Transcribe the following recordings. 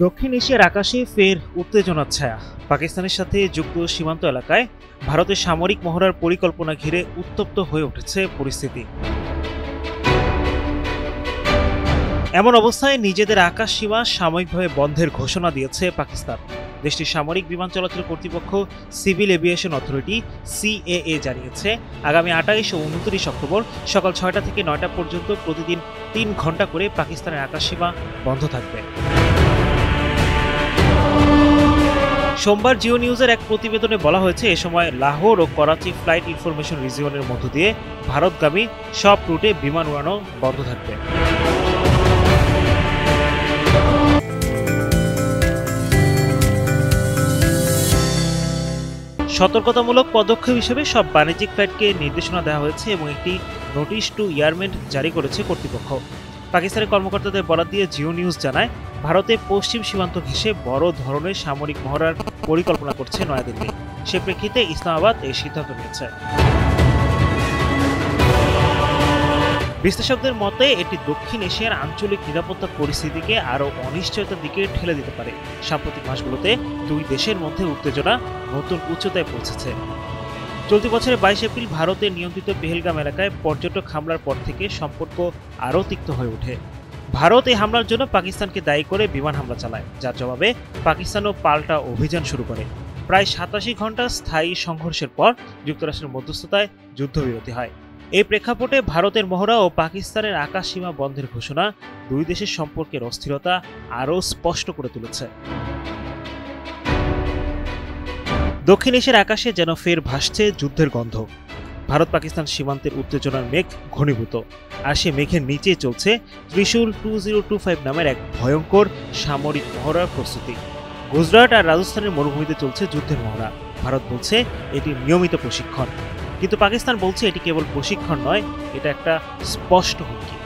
দক্ষিণ এশিয়ার আকাশে ফের উত্তেজনার ছায়া। পাকিস্তানের সাথে যুক্ত সীমান্ত এলাকায় ভারতের সামরিক মহড়ার পরিকল্পনা ঘিরে উত্তপ্ত হয়ে উঠেছে পরিস্থিতি। এমন অবস্থায় নিজেদের আকাশ সীমা সাময়িকভাবে বন্ধের ঘোষণা দিয়েছে পাকিস্তান। দেশটির সামরিক বিমান চলাচল কর্তৃপক্ষ সিভিল এভিয়েশন অথরিটি সিএএ জানিয়েছে, আগামী 28 ও 29 অক্টোবর সকাল 6টা থেকে 9টা পর্যন্ত প্রতিদিন 3 ঘন্টা করে পাকিস্তানের আকাশ সীমা বন্ধ থাকবে। সোমবার জিও নিউজের এক প্রতিবেদনে বলা হয়েছে, এ সময় লাহোর ও করাচি ফ্লাইট ইনফরমেশন রিজিয়নের মধ্য দিয়ে ভারতগামী সব রুটে বিমান উড়ানো বন্ধ থাকবে। সতর্কতামূলক পদক্ষেপ হিসেবে সব বাণিজ্যিক ফ্লাইটকে নির্দেশনা দেওয়া হয়েছে এবং একটি নোটিশ টু এয়ারমেন জারি করেছে কর্তৃপক্ষ। পাকিস্তানের কর্মকর্তাদের বরাত দিয়ে জিও নিউজ জানায়, ভারতের পশ্চিম সীমান্ত ঘেঁষে বড় ধরনের সামরিক মহড়ার পরিকল্পনা করছে নয়াদিল্লি। সে প্রেক্ষিতে ইসলামাবাদ এই সিদ্ধান্ত নিয়েছে। বিশ্লেষকদের মতে এটি দক্ষিণ এশিয়ার আঞ্চলিক নিরাপত্তা পরিস্থিতিকে আরও অনিশ্চয়তার দিকে ঠেলে দিতে পারে। সাম্প্রতিক মাসগুলোতে দুই দেশের মধ্যে উত্তেজনা নতুন উচ্চতায় পৌঁছেছে। চলতি বছরের 22 এপ্রিল ভারতের নিয়ন্ত্রিত পেহেলগাম এলাকায় পর্যটক হামলার পর থেকে সম্পর্ক আরও তিক্ত হয়ে ওঠে। ভারত এই হামলার জন্য পাকিস্তানকে দায়ী করে বিমান হামলা চালায়, যার জবাবে পাকিস্তানও পাল্টা অভিযান শুরু করে। প্রায় 87 ঘন্টা স্থায়ী সংঘর্ষের পর যুক্তরাষ্ট্রের মধ্যস্থতায় যুদ্ধবিরতি হয়। এই প্রেক্ষাপটে ভারতের মহড়া ও পাকিস্তানের আকাশ সীমা বন্ধের ঘোষণা দুই দেশের সম্পর্কের অস্থিরতা আরও স্পষ্ট করে তুলেছে। দক্ষিণ এশিয়ার আকাশে যেন ফের ভাসছে যুদ্ধের গন্ধ। ভারত পাকিস্তান সীমান্তের উত্তেজনার মেঘ ঘনীভূত, আর সে মেঘের নিচে চলছে ত্রিশূল 2025 নামের এক ভয়ঙ্কর সামরিক মহড়ার প্রস্তুতি। গুজরাট আর রাজস্থানের মরুভূমিতে চলছে যুদ্ধের মহড়া। ভারত বলছে এটি নিয়মিত প্রশিক্ষণ, কিন্তু পাকিস্তান বলছে এটি কেবল প্রশিক্ষণ নয়, এটা একটা স্পষ্ট হুমকি।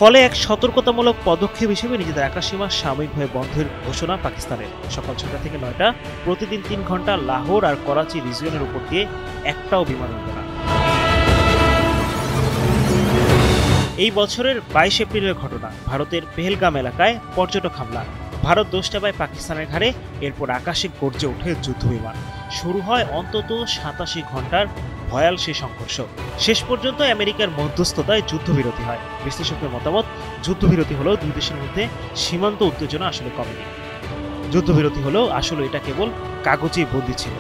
ফলে এক সতর্কতামূলক পদক্ষেপ হিসেবে নিজেদের আকাশসীমা সাময়িকভাবে বন্ধের ঘোষণা পাকিস্তানের। সকাল 6টা থেকে 9টা প্রতিদিন 3 ঘন্টা লাহোর আর করাচি রিজিয়নের উপর দিয়ে একটাও বিমান উড়বে না। এই বছরের 22 এপ্রিলের ঘটনা, ভারতের পেহেলগাম এলাকায় পর্যটক হামলা। ভারত দোষটা পায় পাকিস্তানের ঘাড়ে, এরপর আকাশে গর্জে ওঠে যুদ্ধবিমান। শুরু হয় অন্তত 87 ঘন্টার ভয়াল সেই সংঘর্ষ। শেষ পর্যন্ত আমেরিকার মধ্যস্থতায় যুদ্ধবিরতি হয়। বিশ্লেষকদের মতামত, যুদ্ধবিরতি হলেও দুই দেশের মধ্যে সীমান্ত উত্তেজনা আসলে কমেনি। যুদ্ধবিরতি হলেও আসলে এটা কেবল কাগজে বন্দী ছিল।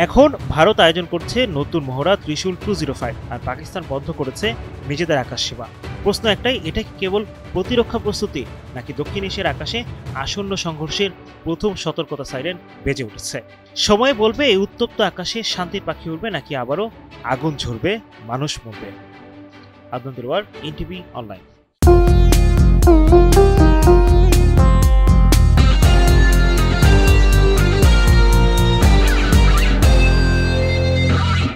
এখন ভারত আয়োজন করছে নতুন মহড়া ত্রিশূল 205, আর পাকিস্তান বন্ধ করেছে নিজেদের আকাশ সীমা। প্রশ্ন একটাই, এটা কি কেবল প্রতিরক্ষা প্রস্তুতি, নাকি দক্ষিণ এশিয়ার আকাশে আসন্ন সংঘর্ষের প্রথম সতর্কতা সাইরেন বেজে উঠেছে? সময় বলবে এই উত্তপ্ত আকাশে শান্তির পাখি উড়বে, নাকি আবারও আগুন ঝরবে, মানুষ মরবে। Adnan Dilwar, NTV online.